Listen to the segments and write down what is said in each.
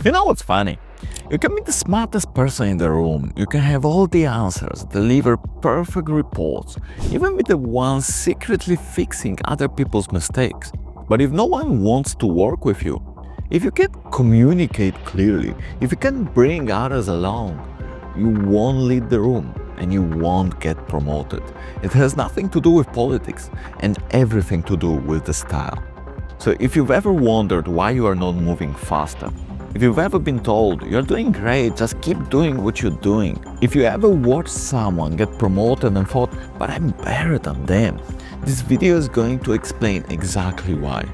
You know what's funny? You can be the smartest person in the room, you can have all the answers, deliver perfect reports, even be the one secretly fixing other people's mistakes. But if no one wants to work with you, if you can't communicate clearly, if you can't bring others along, you won't lead the room and you won't get promoted. It has nothing to do with politics and everything to do with the style. So if you've ever wondered why you are not moving faster, if you've ever been told, you're doing great, just keep doing what you're doing. If you ever watched someone get promoted and thought, but I'm better than them, this video is going to explain exactly why.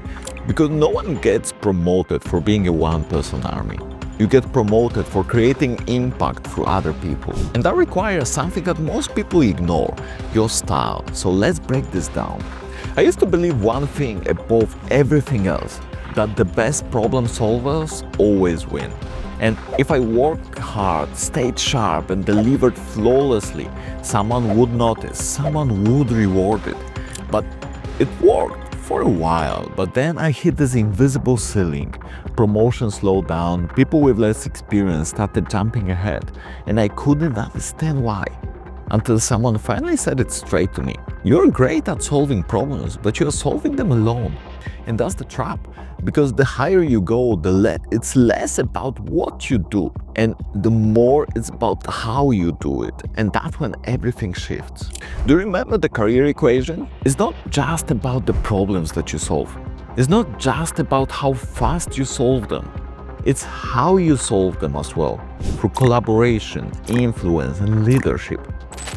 Because no one gets promoted for being a one-person army. You get promoted for creating impact through other people. And that requires something that most people ignore, your style. So let's break this down. I used to believe one thing above everything else, that the best problem solvers always win. And if I worked hard, stayed sharp and delivered flawlessly, someone would notice, someone would reward it. But it worked for a while, but then I hit this invisible ceiling. Promotion slowed down, people with less experience started jumping ahead, and I couldn't understand why. Until someone finally said it straight to me. You're great at solving problems, but you're solving them alone. And that's the trap, because the higher you go, it's less about what you do, and the more it's about how you do it. And that's when everything shifts. Do you remember the career equation? It's not just about the problems that you solve. It's not just about how fast you solve them. It's how you solve them as well, through collaboration, influence, and leadership.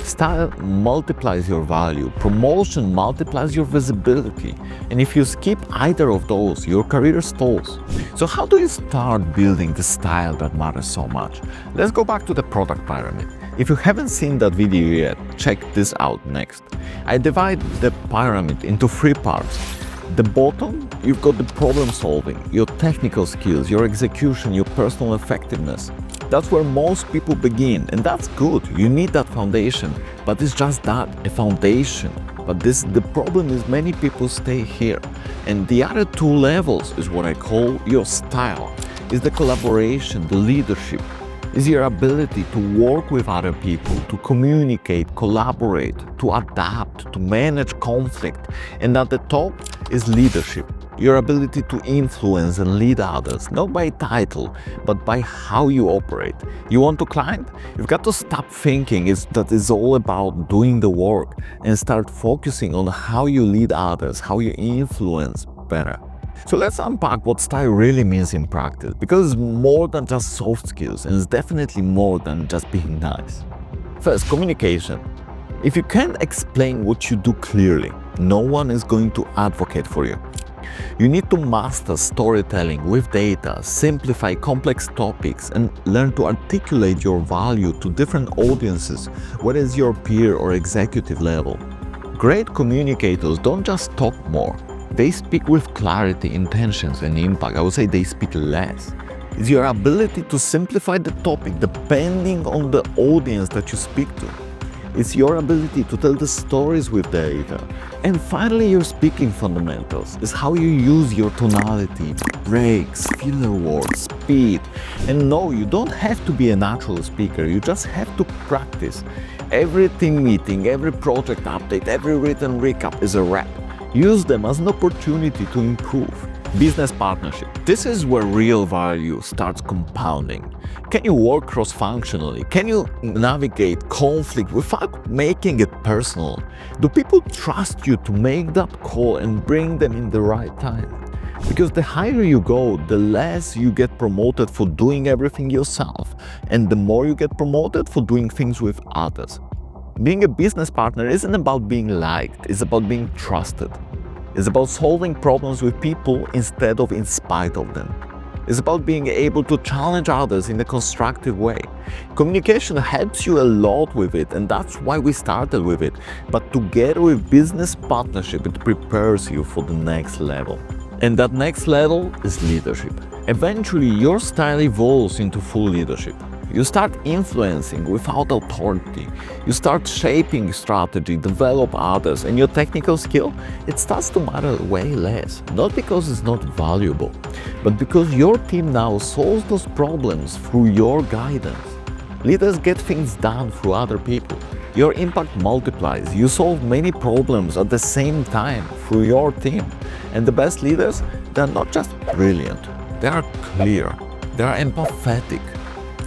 Style multiplies your value, promotion multiplies your visibility, and if you skip either of those, your career stalls. So how do you start building the style that matters so much? Let's go back to the product pyramid. If you haven't seen that video yet, check this out next. I divide the pyramid into 3 parts. The bottom, you've got the problem solving, your technical skills, your execution, your personal effectiveness. That's where most people begin, and that's good. You need that foundation, but it's just that, a foundation. But the problem is many people stay here. And the other 2 levels is what I call your style. Is the collaboration, the leadership, is your ability to work with other people, to communicate, collaborate, to adapt, to manage conflict. And at the top is leadership. Your ability to influence and lead others, not by title, but by how you operate. You want to climb? You've got to stop thinking that it's all about doing the work and start focusing on how you lead others, how you influence better. So let's unpack what style really means in practice, because it's more than just soft skills, and it's definitely more than just being nice. First, communication. If you can't explain what you do clearly, no one is going to advocate for you. You need to master storytelling with data, simplify complex topics, and learn to articulate your value to different audiences, whether it's your peer or executive level. Great communicators don't just talk more. They speak with clarity, intentions, and impact. I would say they speak less. It's your ability to simplify the topic depending on the audience that you speak to. It's your ability to tell the stories with data. And finally, your speaking fundamentals is how you use your tonality, breaks, filler words, speed. And no, you don't have to be a natural speaker, you just have to practice. Every team meeting, every project update, every written recap is a wrap. Use them as an opportunity to improve. Business partnership. This is where real value starts compounding. Can you work cross-functionally? Can you navigate conflict without making it personal? Do people trust you to make that call and bring them in the right time? Because the higher you go, the less you get promoted for doing everything yourself, and the more you get promoted for doing things with others. Being a business partner isn't about being liked, it's about being trusted. It's about solving problems with people instead of in spite of them. It's about being able to challenge others in a constructive way. Communication helps you a lot with it, and that's why we started with it. But together with business partnership, it prepares you for the next level. And that next level is leadership. Eventually, your style evolves into full leadership. You start influencing without authority. You start shaping strategy, develop others, and your technical skill, it starts to matter way less. Not because it's not valuable, but because your team now solves those problems through your guidance. Leaders get things done through other people. Your impact multiplies. You solve many problems at the same time through your team. And the best leaders, they're not just brilliant, they are clear, they are empathetic,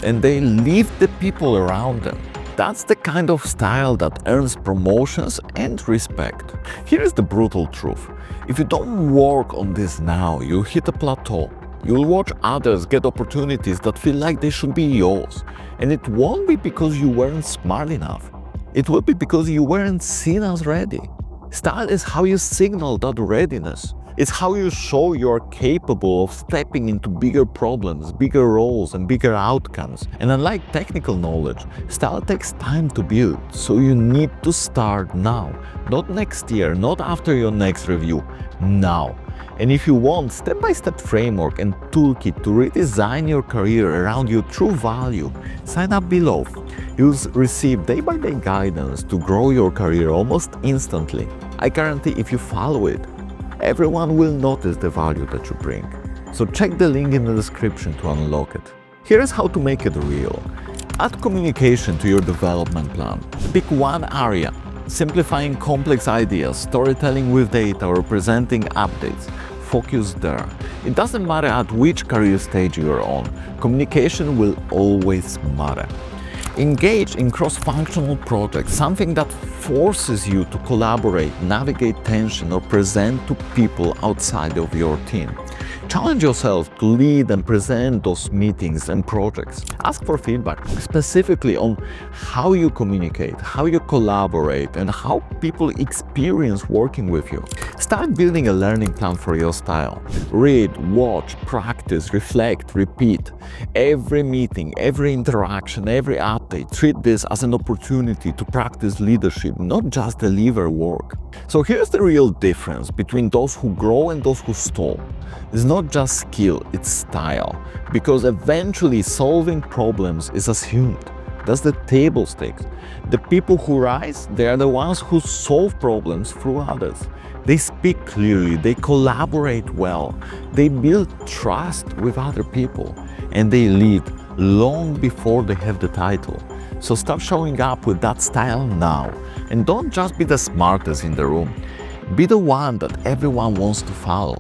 and they lift the people around them. That's the kind of style that earns promotions and respect. Here's the brutal truth. If you don't work on this now, you'll hit a plateau. You'll watch others get opportunities that feel like they should be yours. And it won't be because you weren't smart enough. It will be because you weren't seen as ready. Style is how you signal that readiness. It's how you show you're capable of stepping into bigger problems, bigger roles, and bigger outcomes. And unlike technical knowledge, style takes time to build, so you need to start now. Not next year, not after your next review, now. And if you want step-by-step framework and toolkit to redesign your career around your true value, sign up below. You'll receive day-by-day guidance to grow your career almost instantly. I guarantee if you follow it, everyone will notice the value that you bring. So check the link in the description to unlock it. Here's how to make it real. Add communication to your development plan. Pick one area. Simplifying complex ideas, storytelling with data, or presenting updates. Focus there. It doesn't matter at which career stage you're on, communication will always matter. Engage in cross-functional projects, something that forces you to collaborate, navigate tension, or present to people outside of your team. Challenge yourself to lead and present those meetings and projects. Ask for feedback, specifically on how you communicate, how you collaborate, and how people experience working with you. Start building a learning plan for your style. Read, watch, practice, reflect, repeat. Every meeting, every interaction, every update, treat this as an opportunity to practice leadership, not just deliver work. So here's the real difference between those who grow and those who stall. It's not just skill, it's style. Because eventually solving problems is assumed. That's the table stakes. The people who rise, they are the ones who solve problems through others. They speak clearly, they collaborate well, they build trust with other people, and they lead long before they have the title. So start showing up with that style now. And don't just be the smartest in the room. Be the one that everyone wants to follow.